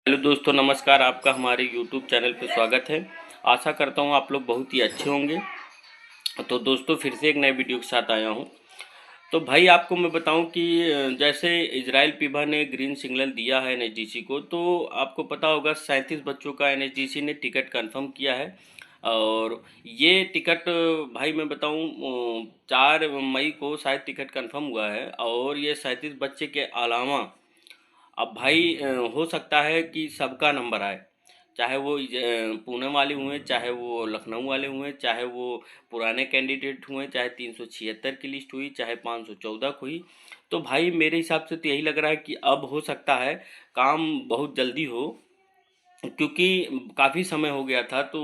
Hello दोस्तों, नमस्कार। आपका हमारे यूट्यूब चैनल पे स्वागत है। आशा करता हूँ आप लोग बहुत ही अच्छे होंगे। तो दोस्तों, फिर से एक नए वीडियो के साथ आया हूँ। तो भाई, आपको मैं बताऊं कि जैसे इजराइल पीबा ने ग्रीन सिग्नल दिया है एनएचडीसी को, तो आपको पता होगा 37 बच्चों का एनएचडीसी ने टिकट कंफर्म किया है। और ये टिकट, भाई मैं बताऊं, 4 मई को शायद टिकट कंफर्म हुआ है। और ये 37 बच्चे के अलावा अब भाई हो सकता है कि सबका नंबर आए। चाहे वो पुणे वाले हुए, चाहे वो लखनऊ वाले हुए, चाहे वो पुराने कैंडिडेट हुए, चाहे 376 की लिस्ट हुई, चाहे 514 हुई। तो भाई मेरे हिसाब से तो यही लग रहा है कि अब हो सकता है काम बहुत जल्दी हो, क्योंकि काफ़ी समय हो गया था। तो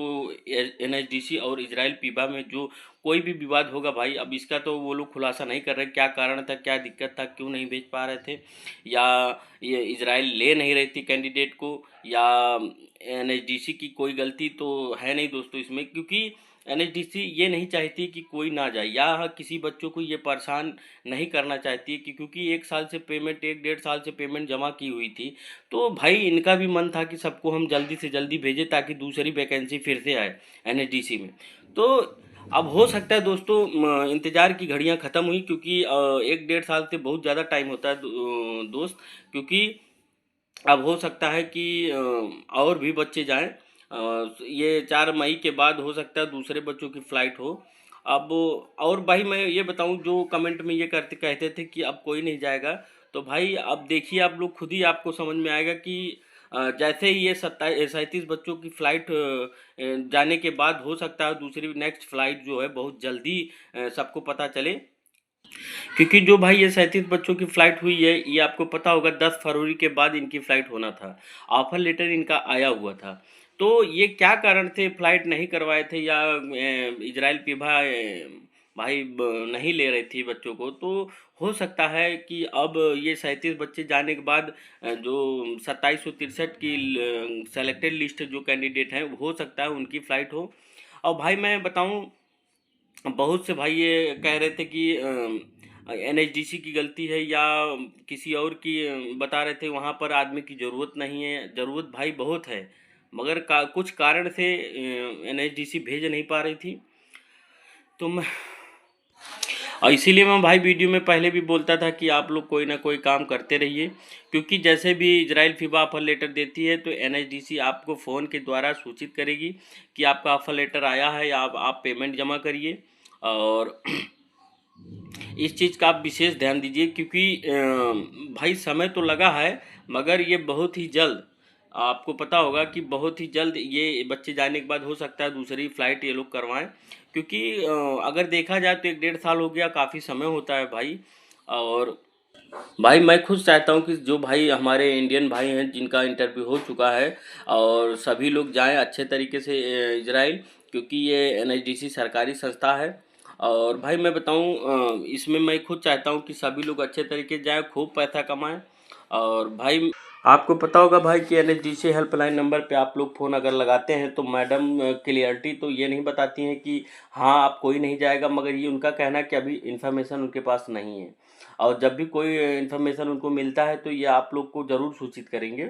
एनएचडीसी और इजराइल पीबा में जो कोई भी विवाद होगा भाई, अब इसका तो वो लोग खुलासा नहीं कर रहे क्या कारण था, क्या दिक्कत था, क्यों नहीं भेज पा रहे थे, या ये इजराइल ले नहीं रही थी कैंडिडेट को, या एनएचडीसी की कोई गलती तो है नहीं दोस्तों इसमें। क्योंकि एनएचडीसी ये नहीं चाहती कि कोई ना जाए, या किसी बच्चों को ये परेशान नहीं करना चाहती है क्योंकि 1 साल से पेमेंट, 1 डेढ़ साल से पेमेंट जमा की हुई थी। तो भाई इनका भी मन था कि सबको हम जल्दी से जल्दी भेजें ताकि दूसरी वैकेंसी फिर से आए एनएचडीसी में। तो अब हो सकता है दोस्तों, इंतज़ार की घड़ियां ख़त्म हुई, क्योंकि 1 डेढ़ साल से बहुत ज़्यादा टाइम होता है दोस्त। क्योंकि अब हो सकता है कि और भी बच्चे जाएं। ये 4 मई के बाद हो सकता है दूसरे बच्चों की फ़्लाइट हो। अब और भाई मैं ये बताऊं, जो कमेंट में ये करते कहते थे कि अब कोई नहीं जाएगा, तो भाई अब देखिए आप लोग खुद ही, आपको समझ में आएगा कि जैसे ही ये 37 बच्चों की फ़्लाइट जाने के बाद हो सकता है दूसरी नेक्स्ट फ़्लाइट जो है बहुत जल्दी सबको पता चले। क्योंकि जो भाई ये 37 बच्चों की फ़्लाइट हुई है, ये आपको पता होगा 10 फरवरी के बाद इनकी फ़्लाइट होना था। ऑफ़र लेटर इनका आया हुआ था। तो ये क्या कारण थे फ़्लाइट नहीं करवाए थे, या इजराइल पीबा भाई नहीं ले रही थी बच्चों को। तो हो सकता है कि अब ये 37 बच्चे जाने के बाद जो 2763 की सेलेक्टेड लिस्ट जो कैंडिडेट हैं, हो सकता है उनकी फ़्लाइट हो। और भाई मैं बताऊं, बहुत से भाई ये कह रहे थे कि एनएचडीसी की गलती है या किसी और की, बता रहे थे वहाँ पर आदमी की ज़रूरत नहीं है। ज़रूरत भाई बहुत है, मगर कुछ कारण से एनएचडीसी भेज नहीं पा रही थी। तो मैं, और इसीलिए मैं भाई वीडियो में पहले भी बोलता था कि आप लोग कोई ना कोई काम करते रहिए। क्योंकि जैसे भी इजराइल फीबा ऑफर लेटर देती है तो एनएचडीसी आपको फ़ोन के द्वारा सूचित करेगी कि आपका ऑफर लेटर आया है, या आप पेमेंट जमा करिए। और इस चीज़ का आप विशेष ध्यान दीजिए, क्योंकि भाई समय तो लगा है, मगर ये बहुत ही जल्द, आपको पता होगा कि बहुत ही जल्द ये बच्चे जाने के बाद हो सकता है दूसरी फ़्लाइट ये लोग करवाएं। क्योंकि अगर देखा जाए तो 1 डेढ़ साल हो गया, काफ़ी समय होता है भाई। और भाई मैं खुद चाहता हूँ कि जो भाई हमारे इंडियन भाई हैं जिनका इंटरव्यू हो चुका है, और सभी लोग जाएं अच्छे तरीके से इजराइल, क्योंकि ये एनएचडीसी सरकारी संस्था है। और भाई मैं बताऊँ, इसमें मैं खुद चाहता हूँ कि सभी लोग अच्छे तरीके से जाएं, खूब पैसा कमाएं। और भाई आपको पता होगा भाई कि एनएचडीसी हेल्पलाइन नंबर पे आप लोग फ़ोन अगर लगाते हैं तो मैडम क्लियरिटी तो ये नहीं बताती हैं कि हाँ आप कोई नहीं जाएगा, मगर ये उनका कहना है कि अभी इन्फॉर्मेशन उनके पास नहीं है। और जब भी कोई इन्फॉर्मेशन उनको मिलता है तो ये आप लोग को ज़रूर सूचित करेंगे।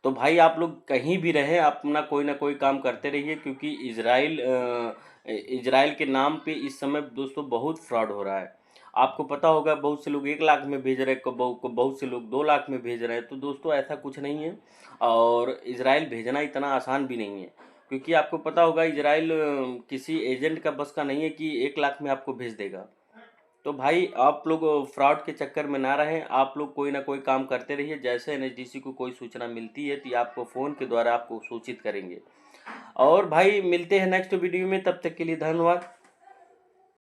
तो भाई आप लोग कहीं भी रहें, अपना कोई ना कोई काम करते रहिए, क्योंकि इजराइल के नाम पे इस समय दोस्तों बहुत फ्रॉड हो रहा है। आपको पता होगा बहुत से लोग 1 लाख में भेज रहे हैं, बहुत से लोग 2 लाख में भेज रहे हैं। तो दोस्तों ऐसा कुछ नहीं है, और इजराइल भेजना इतना आसान भी नहीं है। क्योंकि आपको पता होगा इजराइल किसी एजेंट का बस का नहीं है कि 1 लाख में आपको भेज देगा। तो भाई आप लोग फ्रॉड के चक्कर में ना रहें, आप लोग कोई ना कोई काम करते रहिए। जैसे एनएचडीसी को कोई सूचना मिलती है तो ये आपको फ़ोन के द्वारा आपको सूचित करेंगे। और भाई मिलते हैं नेक्स्ट वीडियो में, तब तक के लिए धन्यवाद।